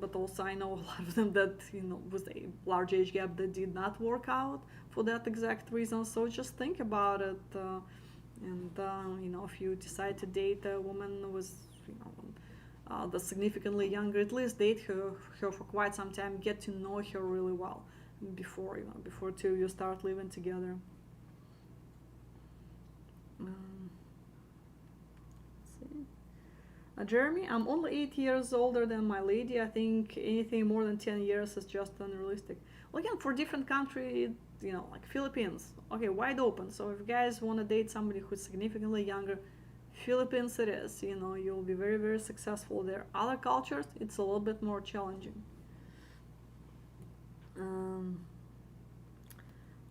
but also I know a lot of them that, with a large age gap that did not work out for that exact reason. So just think about it. And if you decide to date a woman with, that's significantly younger, at least date her for quite some time, get to know her really well before you start living together. Let's see. Jeremy, I'm only 8 years older than my lady. I think anything more than 10 years is just unrealistic. Well, again, for different country, like Philippines, okay, wide open. So if guys want to date somebody who's significantly younger, Philippines it is. You'll be very, very successful there. Other cultures, it's a little bit more challenging.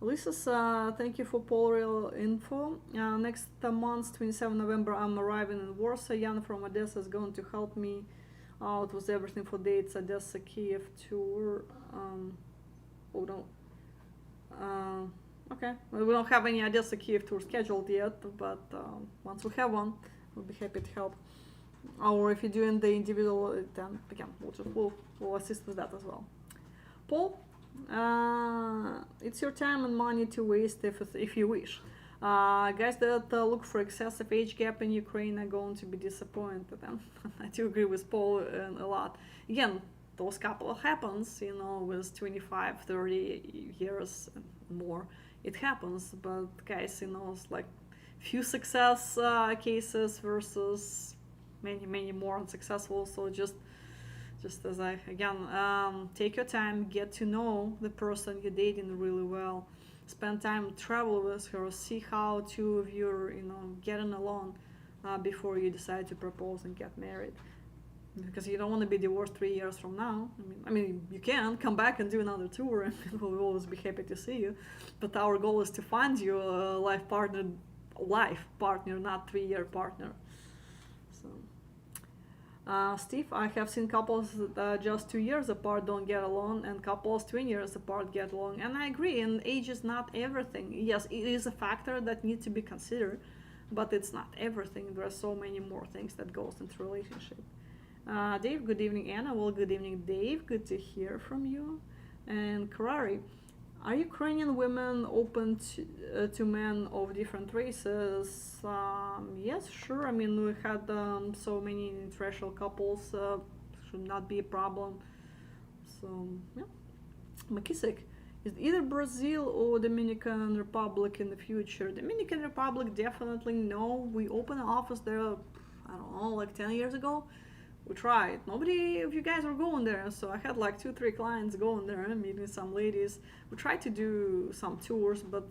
Lisa, thank you for Polreal info. Next month, 27 November, I'm arriving in Warsaw. Jan from Odessa is going to help me out with everything for dates, Odessa, Kiev tour. Okay, well, we don't have any Odessa, Kiev tour scheduled yet, but once we have one, we'll be happy to help. Or if you're doing the individual, then again, we'll assist with that as well. Paul, it's your time and money to waste if you wish. Guys that look for excessive age gap in Ukraine are going to be disappointed. And I do agree with Paul a lot. Again, those couple happens, with 25, 30 years and more. It happens, but guys, it's like few success cases versus many more unsuccessful. So just as take your time, get to know the person you're dating really well, spend time, travel with her, see how two of you are, getting along before you decide to propose and get married. Because you don't want to be divorced 3 years from now. I mean, you can come back and do another tour, and we'll always be happy to see you. But our goal is to find you a life partner, not 3-year partner. So. Steve, I have seen couples that just 2 years apart don't get along, and couples 20 years apart get along. And I agree, and age is not everything. Yes, it is a factor that needs to be considered, but it's not everything. There are so many more things that goes into relationship. Dave, good evening, Anna. Well, good evening, Dave. Good to hear from you. And Karari, are Ukrainian women open to men of different races? Yes, sure. I mean, we had so many interracial couples. Should not be a problem. So, yeah. McKissick, is either Brazil or Dominican Republic in the future? Dominican Republic, definitely no. We opened an office there, I don't know, like 10 years ago. We tried. Nobody of you guys were going there, so I had like 2-3 clients going there and meeting some ladies. We tried to do some tours, but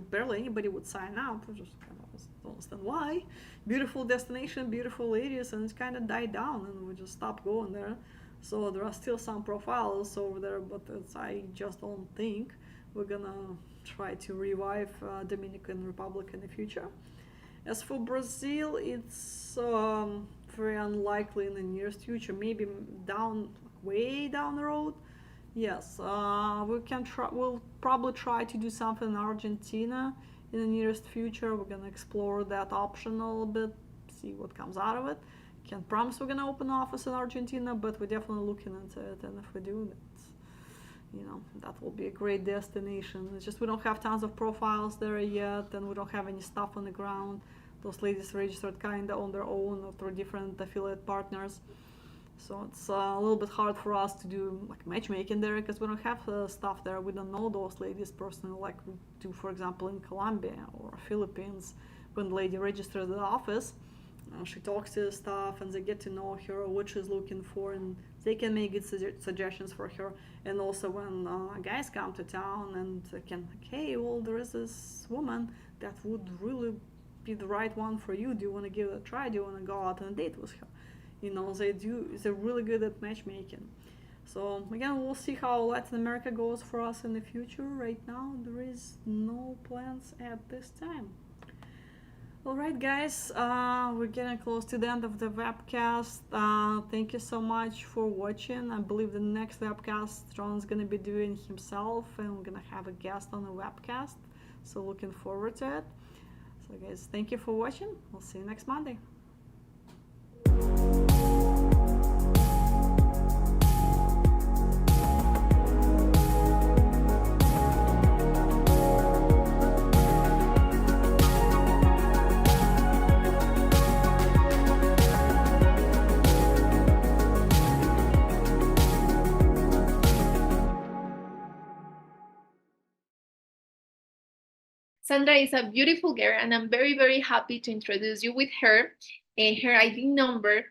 barely anybody would sign up. We just kind of don't understand why. Beautiful destination, beautiful ladies, and it kind of died down, and we just stopped going there. So there are still some profiles over there, but I just don't think we're gonna try to revive Dominican Republic in the future. As for Brazil, it's very unlikely in the nearest future. Maybe way down the road. Yes, we'll probably try to do something in Argentina in the nearest future. We're gonna explore that option a little bit, see what comes out of it. Can't promise we're gonna open an office in Argentina, but we're definitely looking into it. And if we do, that will be a great destination. It's just we don't have tons of profiles there yet, and we don't have any stuff on the ground. Those ladies registered kind of on their own or through different affiliate partners. So it's a little bit hard for us to do like matchmaking there because we don't have stuff there. We don't know those ladies personally like we do, for example, in Colombia or Philippines. When the lady registers the office, she talks to the staff and they get to know her, what she's looking for, and they can make good suggestions for her. And also when guys come to town and can like, hey, well, there is this woman that would really be the right one for you. Do you want to give it a try? Do you want to go out on a date with her? They're really good at matchmaking. So again, we'll see how Latin America goes for us in the future. Right now there is no plans at this time. Alright guys, we're getting close to the end of the webcast. Thank you so much for watching. I believe the next webcast John's gonna be doing himself and we're gonna have a guest on the webcast, so looking forward to it. So guys, thank you for watching. We'll see you next Monday. Sandra is a beautiful girl, and I'm very, very happy to introduce you with her. Her ID number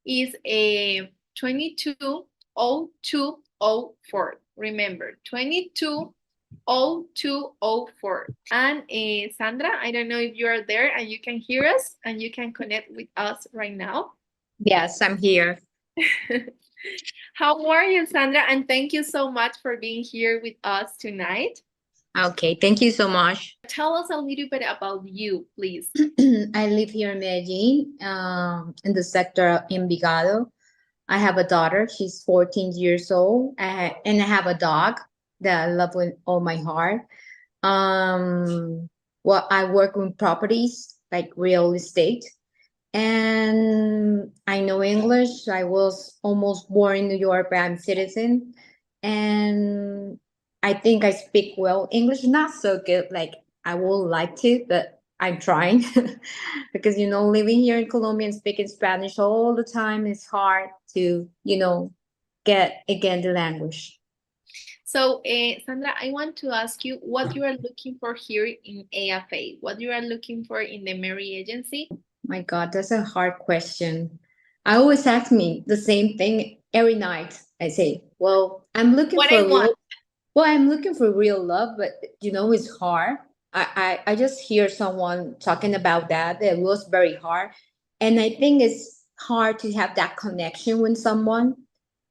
is 220204. Remember, 220204. And Sandra, I don't know if you are there and you can hear us and you can connect with us right now. Yes, I'm here. How are you, Sandra? And thank you so much for being here with us tonight. Okay, thank you so much. Tell us a little bit about you, please. I live here in Medellin, in the sector of Envigado. I have a daughter. She's 14 years old. And I have a dog that I love with all my heart. Well, I work with properties like real estate. And I know English. I was almost born in New York, but I'm citizen. And I think I speak well English, not so good like I would like to, but I'm trying because living here in Colombia and speaking Spanish all the time is hard to get again the language. So, Sandra, I want to ask you what you are looking for here in AFA, what you are looking for in the Mary Agency. My God, that's a hard question. I always ask me the same thing every night. I say, well, I'm looking What for I want. Well, I'm looking for real love, but it's hard. I just hear someone talking about that. It was very hard. And I think it's hard to have that connection with someone.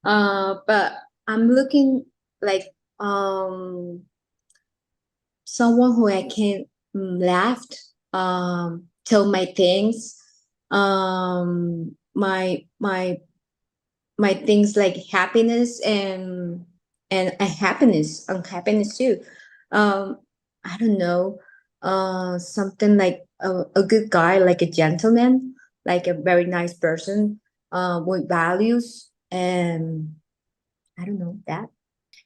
But I'm looking like someone who I can laugh, tell my things, my things like happiness and happiness too. I don't know, something like a good guy, like a gentleman, like a very nice person, with values, and I don't know that.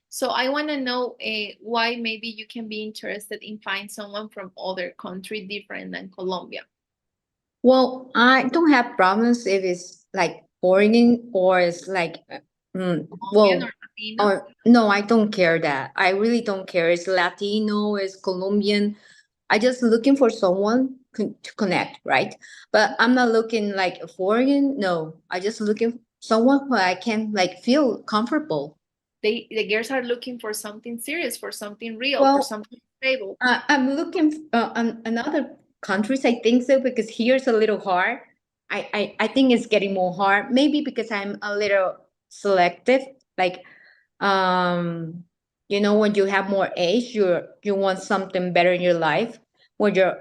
So I want to know why maybe you can be interested in find someone from other country different than Colombia. Well, I don't have problems if it's like foreign or it's like, Colombian well, or Latino? or no, I don't care that. I really don't care. It's Latino, it's Colombian. I just looking for someone to connect, right? But I'm not looking like a foreign. No, I just looking for someone who I can like feel comfortable. The girls are looking for something serious, for something real, for Well, something stable. I'm looking on other countries. I think so because here's a little hard. I think it's getting more hard. Maybe because I'm a little selective. Like, when you have more age, you want something better in your life. When you're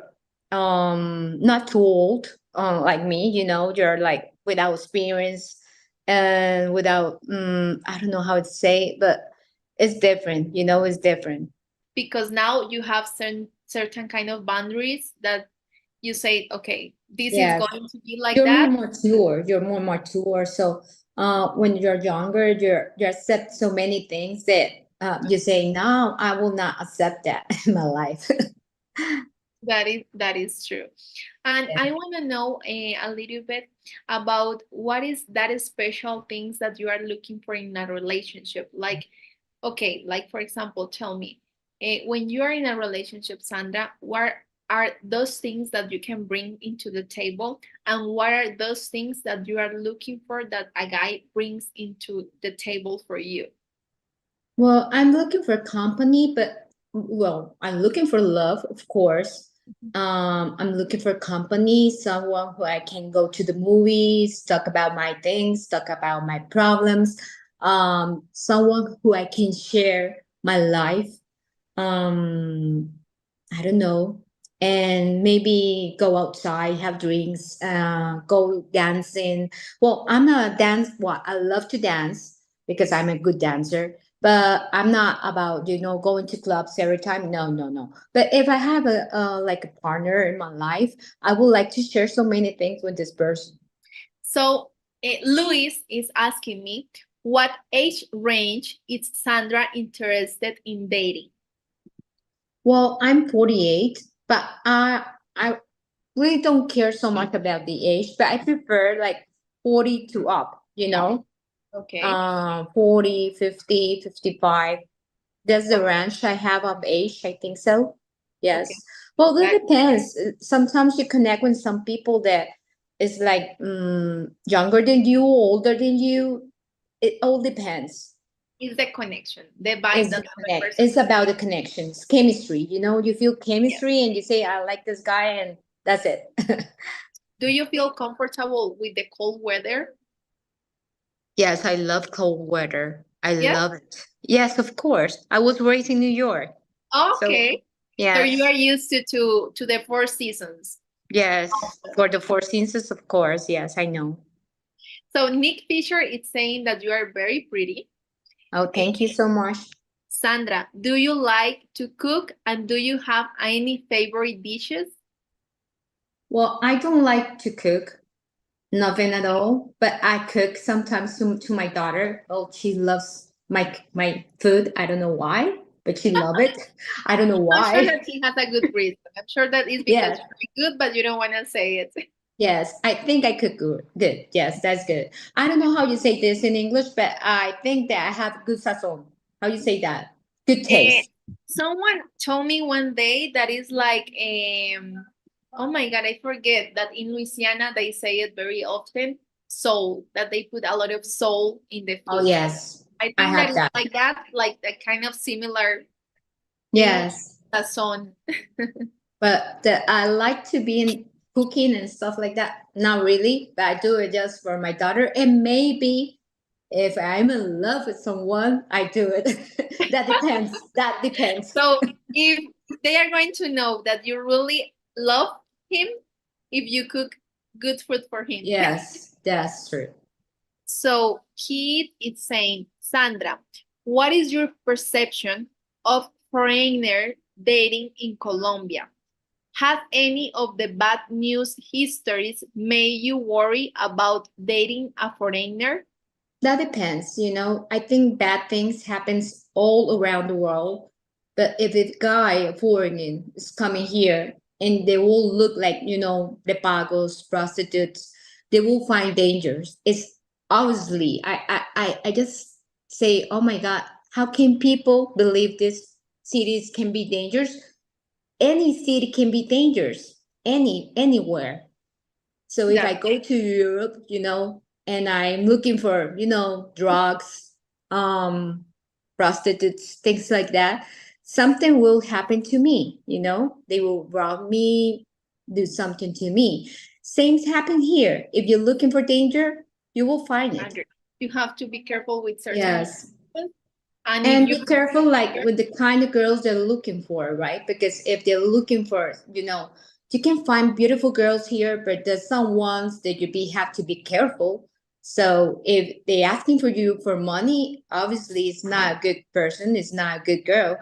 not too old, like me, you're like without experience and without I don't know how to say, but it's different. It's different. Because now you have certain kind of boundaries that you say, okay, this is Yes. going to be like You're that. more mature. You're more mature. So when you're younger, you accept so many things that you say, no, I will not accept that in my life. That is true. And I want to know a little bit about what is that special things that you are looking for in a relationship. Like, okay, like for example, tell me, when you are in a relationship, Sandra, what are those things that you can bring into the table, and what are those things that you are looking for that a guy brings into the table for you? Well, I'm looking for company, but well, I'm looking for love, of course. I'm looking for company, someone who I can go to the movies, talk about my things, talk about my problems, someone who I can share my life. Um, I don't know, and maybe go outside, have drinks, go dancing. Well, I'm not a dance. Well, I love to dance because I'm a good dancer, but I'm not about going to clubs every time. No, no, no. But if I have a like a partner in my life, I would like to share so many things with this person. So, Luis is asking me, what age range is Sandra interested in dating? Well, I'm 48, but I really don't care so much about the age, but I prefer like 40 to up, 40, 50, 55. That's the range I have of age, I think so. Okay. Yes. Well, that That depends. Sometimes you connect with some people that is like younger than you, older than you. It all depends. is the connection, the vibe It's that the the other connect. person It's about the connections, chemistry. You feel has. chemistry, and you say, "I like this guy," and that's it. Do you feel comfortable with the cold weather? Yes, I love cold weather. I Yes. love it. Yes, of course. I was raised in New York. So, Okay. So you yes, are used to the 4 seasons. yes. For the Four Seasons, of course. Yes, I know. So Nick Fisher is saying that you are very pretty. Oh, Eh, thank you so much. Sandra, do you like to cook, and do you have any favorite dishes? Well, I don't like to cook, nothing at all, but I cook sometimes to my daughter. Oh, she loves my food. I don't know why, but she love it. I don't know I'm sure why. that he has a good reason. I'm sure that is because Yes. you're good, but you don't want to say it. Yes, I think I could good. Good. Yes, that's good. I don't know how you say this in English, but I think that I have good sazon. How you say that? Good Eh, taste. Someone told me one day that is like, oh my God, I forget that in Louisiana they say it very often, soul, that they put a lot of soul in the Oh food. yes, I I think that have is that. like that, like a kind of similar English Yes, sazon. but I like to be in cooking and stuff like that. Not really, but I do it just for my daughter, and maybe if I'm in love with someone, I do it. That depends. That depends. So if they are going to know that you really love him, if you cook good food for him. Yes, that's true. So Keith is saying, Sandra, what is your perception of foreigner dating in Colombia? Has any of the bad news histories made you worry about dating a foreigner? That depends, I think bad things happens all around the world. But if a guy, a foreigner, is coming here and they will look like, the pagos, prostitutes, they will find dangers. It's obviously I just say, oh my God, how can people believe these cities can be dangerous? Any city can be dangerous. Anywhere. So if I That go to Europe, and I'm looking for, drugs, prostitutes, things like that, something will happen to me, they will rob me, do something to me. Same happen here. If you're looking for danger, you will find it. you have to be careful with certain Yes. people. And if And you be careful, like with the kind of girls they're looking for, right? Because if they're looking for, you can find beautiful girls here, but there's some ones that have to be careful. So if they're asking for you for money, obviously it's not a good person, it's not a good girl.